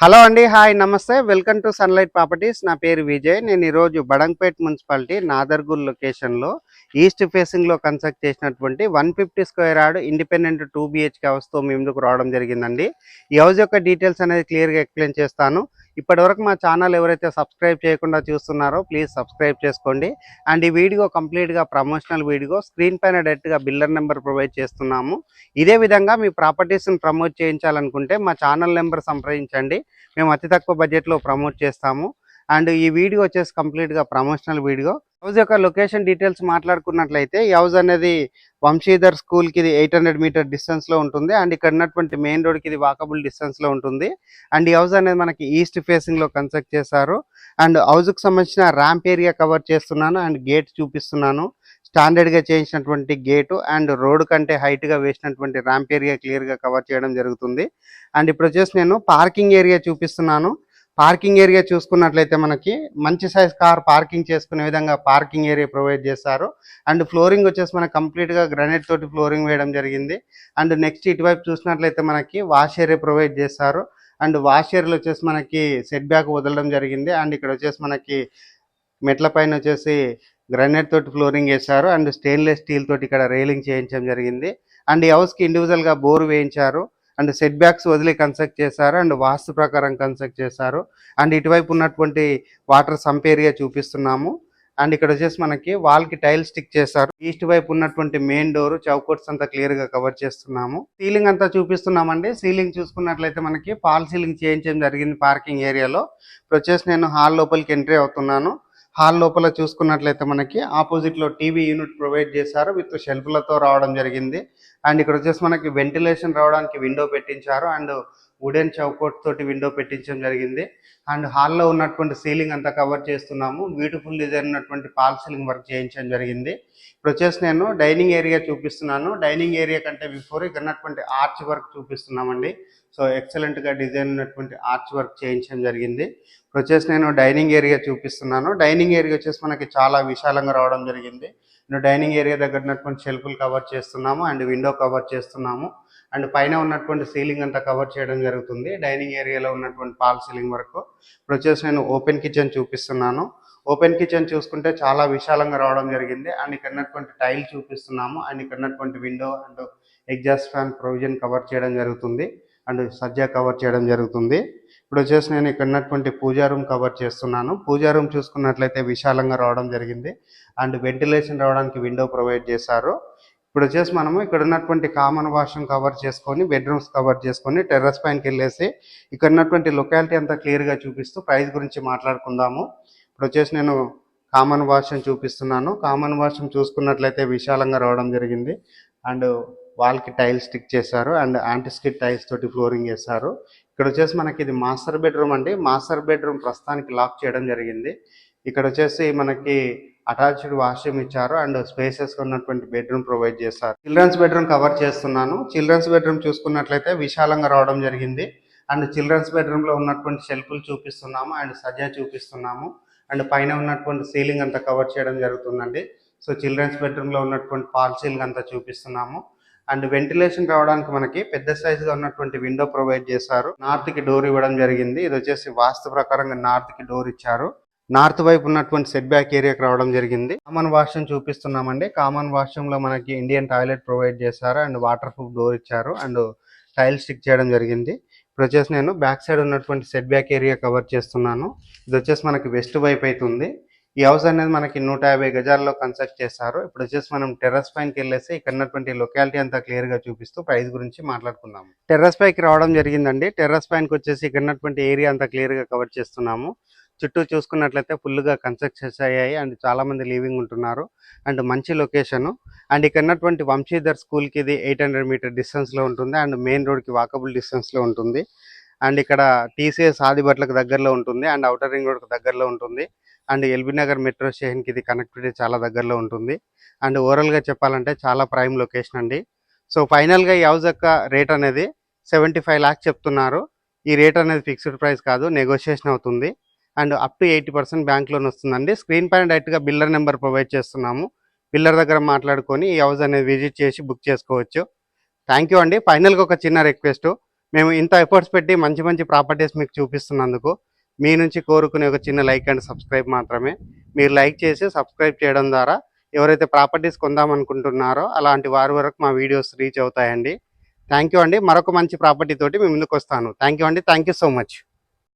Hello అండి. Hi నమస్తే. Welcome to sunlight properties. నా పేరు విజయ్. నేను ఈరోజు బడంగ్‌పేట్ మున్సిపాలిటీ నాదర్‌గుల్ లొకేషన్‌లో ఈస్ట్ ఫేసింగ్‌లో కన్స్ట్రక్ట్ చేసినటువంటి 150 స్క్వేర్ యార్డ్ ఇండిపెండెంట్ 2 బీహెచ్‌కే హౌస్‌తో మీ ముందుకు రావడం జరిగిందండి. ఈ హౌస్ యొక్క డీటెయిల్స్ అనేది క్లియర్‌గా ఎక్స్‌ప్లెయిన్ చేస్తాను. ఇప్పటివరకు మా ఛానల్ ఎవరైతే సబ్స్క్రైబ్ చేయకుండా చూస్తున్నారో ప్లీజ్ సబ్స్క్రైబ్ చేసుకోండి. అండ్ ఈ వీడియో కంప్లీట్‌గా ప్రమోషనల్ వీడియో. స్క్రీన్ పైన డైరెక్ట్‌గా బిల్డర్ నెంబర్ ప్రొవైడ్ చేస్తున్నాము. ఇదే విధంగా మీ ప్రాపర్టీస్‌ని ప్రమోట్ చేయించాలనుకుంటే మా ఛానల్ నెంబర్ సంప్రదించండి. మేము అతి తక్కువ బడ్జెట్లో ప్రమోట్ చేస్తాము. అండ్ ఈ వీడియో వచ్చేసి కంప్లీట్గా ప్రమోషనల్ వీడియో. హౌస్ యొక్క లొకేషన్ డీటెయిల్స్ మాట్లాడుకున్నట్లయితే ఈ హౌస్ అనేది వంశీధర్ స్కూల్కి ఇది 800 మీటర్ డిస్టెన్స్లో ఉంటుంది. అండ్ ఇక్కడ ఉన్నటువంటి మెయిన్ రోడ్కి ఇది వాకబుల్ డిస్టెన్స్లో ఉంటుంది. అండ్ ఈ హౌస్ అనేది మనకి ఈస్ట్ ఫేసింగ్లో కన్స్ట్రక్ట్ చేశారు. అండ్ హౌస్కి సంబంధించిన ర్యాంప్ ఏరియా కవర్ చేస్తున్నాను అండ్ గేట్ చూపిస్తున్నాను. స్టాండర్డ్గా చేయించినటువంటి గేటు అండ్ రోడ్ కంటే హైట్గా వేసినటువంటి ర్యాంప్ ఏరియా క్లియర్గా కవర్ చేయడం జరుగుతుంది. అండ్ ఇప్పుడు వచ్చేసి నేను పార్కింగ్ ఏరియా చూపిస్తున్నాను. పార్కింగ్ ఏరియా చూసుకున్నట్లయితే మనకి మంచి సైజ్ కార్ పార్కింగ్ చేసుకునే విధంగా పార్కింగ్ ఏరియా ప్రొవైడ్ చేస్తారు. అండ్ ఫ్లోరింగ్ వచ్చేసి మనకి కంప్లీట్గా గ్రానైట్ తోటి ఫ్లోరింగ్ వేయడం జరిగింది. అండ్ నెక్స్ట్ ఇటువైపు చూసినట్లయితే మనకి వాష్ ఏరియా ప్రొవైడ్ చేస్తారు. అండ్ వాష్ ఏరియాలో వచ్చేసి మనకి సెట్ బ్యాక్ వదలడం జరిగింది. అండ్ ఇక్కడ వచ్చేసి మనకి మెట్ల పైన వచ్చేసి గ్రానైట్ తోటి ఫ్లోరింగ్ వేశారు. అండ్ స్టెయిన్లెస్ స్టీల్ తోటి ఇక్కడ రైలింగ్ చేయించడం జరిగింది. అండ్ ఈ హౌస్కి ఇండివిజువల్గా బోర్ వేయించారు. అండ్ సెట్ బ్యాక్స్ వదిలి కన్స్ట్రక్ట్ చేశారు. అండ్ వాస్తు ప్రకారం కన్స్ట్రక్ట్ చేశారు. అండ్ ఇటువైపు ఉన్నటువంటి వాటర్ సంప్ ఏరియా చూపిస్తున్నాము. అండ్ ఇక్కడ వచ్చేసి మనకి వాల్కి టైల్ స్టిక్ చేశారు. ఈస్ట్ వైపు ఉన్నటువంటి మెయిన్ డోర్ చౌకోట్స్ అంతా క్లియర్గా కవర్ చేస్తున్నాము. సీలింగ్ అంతా చూపిస్తున్నామండి. సీలింగ్ చూసుకున్నట్లయితే మనకి ఫాల్ సీలింగ్ చేయించడం జరిగింది పార్కింగ్ ఏరియాలో. ఇప్పుడు వచ్చేసి నేను హాల్ లోపలికి ఎంట్రీ అవుతున్నాను. హాల్ లోపల చూసుకున్నట్లయితే మనకి ఆపోజిట్లో టీవీ యూనిట్ ప్రొవైడ్ చేశారు విత్ షెల్ఫ్లతో రావడం జరిగింది. అండ్ ఇక్కడ వచ్చేసి మనకి వెంటిలేషన్ రావడానికి విండో పెట్టించారు. అండ్ వుడెన్ చౌకోట్ తోటి విండో పెట్టించడం జరిగింది. అండ్ హాల్లో ఉన్నటువంటి సీలింగ్ అంతా కవర్ చేస్తున్నాము. బ్యూటిఫుల్ డిజైన్ ఉన్నటువంటి పాల్ సీలింగ్ వర్క్ చేయించడం జరిగింది. ఇప్పుడు వచ్చేసి నేను డైనింగ్ ఏరియా చూపిస్తున్నాను. డైనింగ్ ఏరియా కంటే బిఫోర్ ఇక్కడ ఉన్నటువంటి ఆర్చ్ వర్క్ చూపిస్తున్నామండి. సో ఎక్సలెంట్గా డిజైన్ ఉన్నటువంటి ఆర్చ్ వర్క్ చేయించడం జరిగింది. ఇప్పుడు వచ్చేసి నేను డైనింగ్ ఏరియా చూపిస్తున్నాను. డైనింగ్ ఏరియా వచ్చేసి మనకి చాలా విశాలంగా రావడం జరిగింది. నేను డైనింగ్ ఏరియా దగ్గర ఉన్నటువంటి షెల్ఫ్లు కవర్ చేస్తున్నాము అండ్ విండో కవర్ చేస్తున్నాము. అండ్ పైన ఉన్నటువంటి సీలింగ్ అంతా కవర్ చేయడం జరుగుతుంది. డైనింగ్ ఏరియాలో ఉన్నటువంటి పాల్ సీలింగ్ వరకు. ఇప్పుడు వచ్చేసి నేను ఓపెన్ కిచెన్ చూపిస్తున్నాను. ఓపెన్ కిచెన్ చూసుకుంటే చాలా విశాలంగా రావడం జరిగింది. అండ్ ఇక్కడ ఉన్నటువంటి టైల్ చూపిస్తున్నాము. అండ్ ఇక్కడ ఉన్నటువంటి window and exhaust fan provision cover చేయడం జరుగుతుంది. అండ్ సజ్జా కవర్ చేయడం జరుగుతుంది. ఇప్పుడు వచ్చేసి నేను ఇక్కడ ఉన్నటువంటి పూజా రూమ్ కవర్ చేస్తున్నాను. పూజా రూమ్ చూసుకున్నట్లయితే విశాలంగా రావడం జరిగింది. అండ్ వెంటిలేషన్ రావడానికి విండో ప్రొవైడ్ చేశారు. ఇప్పుడు వచ్చేసి మనము ఇక్కడ ఉన్నటువంటి కామన్ వాష్రూమ్ కవర్ చేసుకొని బెడ్రూమ్స్ కవర్ చేసుకొని టెర్రస్ పైనకి వెళ్ళేసి ఇక్కడ ఉన్నటువంటి లొకాలిటీ అంతా క్లియర్గా చూపిస్తూ ప్రైస్ గురించి మాట్లాడుకుందాము. ఇప్పుడు వచ్చేసి నేను కామన్ వాష్రూమ్ చూపిస్తున్నాను. కామన్ వాష్రూమ్ చూసుకున్నట్లయితే విశాలంగా రావడం జరిగింది. అండ్ వాల్కి టైల్ స్టిక్ చేశారు అండ్ యాంటిస్కిడ్ టైల్స్ తోటి ఫ్లోరింగ్ చేశారు. ఇక్కడ వచ్చేసి మనకి ఇది మాస్టర్ బెడ్రూమ్ అండి. మాస్టర్ బెడ్రూమ్ ప్రస్తుతానికి లాక్ చేయడం జరిగింది. ఇక్కడ వచ్చేసి మనకి అటాచ్డ్ వాష్రూమ్ ఇచ్చారు అండ్ స్పేసెస్గా ఉన్నటువంటి బెడ్రూమ్ ప్రొవైడ్ చేస్తారు. చిల్డ్రన్స్ బెడ్రూమ్ కవర్ చేస్తున్నాను. చిల్డ్రన్స్ బెడ్రూమ్ చూసుకున్నట్లయితే విశాలంగా రావడం జరిగింది. అండ్ చిల్డ్రన్స్ బెడ్రూమ్లో ఉన్నటువంటి షెల్ఫ్లు చూపిస్తున్నాము అండ్ సజ్జా చూపిస్తున్నాము. అండ్ పైన ఉన్నటువంటి సీలింగ్ అంతా కవర్ చేయడం జరుగుతుందండి. సో చిల్డ్రన్స్ బెడ్రూమ్లో ఉన్నటువంటి ఫాల్ సీలింగ్ అంతా చూపిస్తున్నాము. అండ్ వెంటిలేషన్ రావడానికి మనకి పెద్ద సైజుగా ఉన్నటువంటి విండో ప్రొవైడ్ చేశారు. నార్త్కి డోర్ ఇవ్వడం జరిగింది. ఇది వచ్చేసి వాస్తు ప్రకారంగా నార్త్కి డోర్ ఇచ్చారు. నార్త్ వైపు ఉన్నటువంటి సెట్ బ్యాక్ ఏరియాకి రావడం జరిగింది. కామన్ వాష్రూమ్ చూపిస్తున్నామండి. కామన్ వాష్రూమ్ లో మనకి ఇండియన్ టాయిలెట్ ప్రొవైడ్ చేశారు అండ్ వాటర్ ప్రూఫ్ డోర్ ఇచ్చారు అండ్ టైల్ స్టిక్ చేయడం జరిగింది. ఇప్పుడు వచ్చేసి నేను బ్యాక్ సైడ్ ఉన్నటువంటి సెట్ బ్యాక్ ఏరియా కవర్ చేస్తున్నాను. ఇది వచ్చేసి మనకి వెస్ట్ వైపు అవుతుంది. ఈ హౌస్ అనేది మనకి 150 గజాల్లో కన్స్ట్రక్ట్ చేశారు. ఇప్పుడు వచ్చేసి మనం టెర్రస్ పైకి వెళ్ళేసి ఇక్కడ ఉన్నటువంటి లొకాలిటీ అంతా క్లియర్గా చూపిస్తూ ప్రైస్ గురించి మాట్లాడుకుందాము. టెర్రస్ పైకి రావడం జరిగిందండి. టెర్రస్ పైకి వచ్చేసి ఇక్కడ ఉన్నటువంటి ఏరియా అంతా క్లియర్గా కవర్ చేస్తున్నాము. చుట్టూ చూసుకున్నట్లయితే ఫుల్గా కన్స్ట్రక్షన్స్ అయ్యాయి అండ్ చాలామంది లివింగ్ ఉంటున్నారు అండ్ మంచి లొకేషను. అండ్ ఇక్కడ ఉన్నటువంటి వంశీధర్ స్కూల్కి ఇది 800 మీటర్ డిస్టెన్స్లో ఉంటుంది అండ్ మెయిన్ రోడ్కి వాకబుల్ డిస్టెన్స్లో ఉంటుంది. అండ్ ఇక్కడ టీసీఎస్ ఆదిబట్లకు దగ్గరలో ఉంటుంది అండ్ అవుటర్ రింగ్ రోడ్కి దగ్గరలో ఉంటుంది. అండ్ ఎల్బీ నగర్ మెట్రో స్టేషన్కి ఇది కనెక్టివిటీ చాలా దగ్గరలో ఉంటుంది. అండ్ ఓవరాల్గా చెప్పాలంటే చాలా ప్రైమ్ లొకేషన్ అండి. సో ఫైనల్గా ఈ హౌస్ యొక్క రేట్ అనేది 75 lakhs చెప్తున్నారు. ఈ రేట్ అనేది ఫిక్స్డ్ ప్రైస్ కాదు, నెగోషియేషన్ అవుతుంది. And up to 80% bank loan వస్తుందండి. స్క్రీన్ పైన డైరెక్ట్గా బిల్లర్ నెంబర్ ప్రొవైడ్ చేస్తున్నాము. బిల్లర్ దగ్గర మాట్లాడుకొని ఈ హౌస్ అనేది విజిట్ చేసి బుక్ చేసుకోవచ్చు. థ్యాంక్ యూ అండి. ఫైనల్గా ఒక చిన్న రిక్వెస్ట్, మేము ఇంత ఎఫర్ట్స్ పెట్టి మంచి మంచి ప్రాపర్టీస్ మీకు చూపిస్తున్నందుకు మీ నుంచి కోరుకునే ఒక చిన్న లైక్ అండ్ సబ్స్క్రైబ్ మాత్రమే. మీరు లైక్ చేసి సబ్స్క్రైబ్ చేయడం ద్వారా ఎవరైతే ప్రాపర్టీస్ కొందామనుకుంటున్నారో అలాంటి వారి వరకు మా వీడియోస్ రీచ్ అవుతాయండి. థ్యాంక్ యూ అండి. మరొక మంచి ప్రాపర్టీ తోటి మీ ముందుకు వస్తాను. థ్యాంక్ యూ అండి. Thank you so much.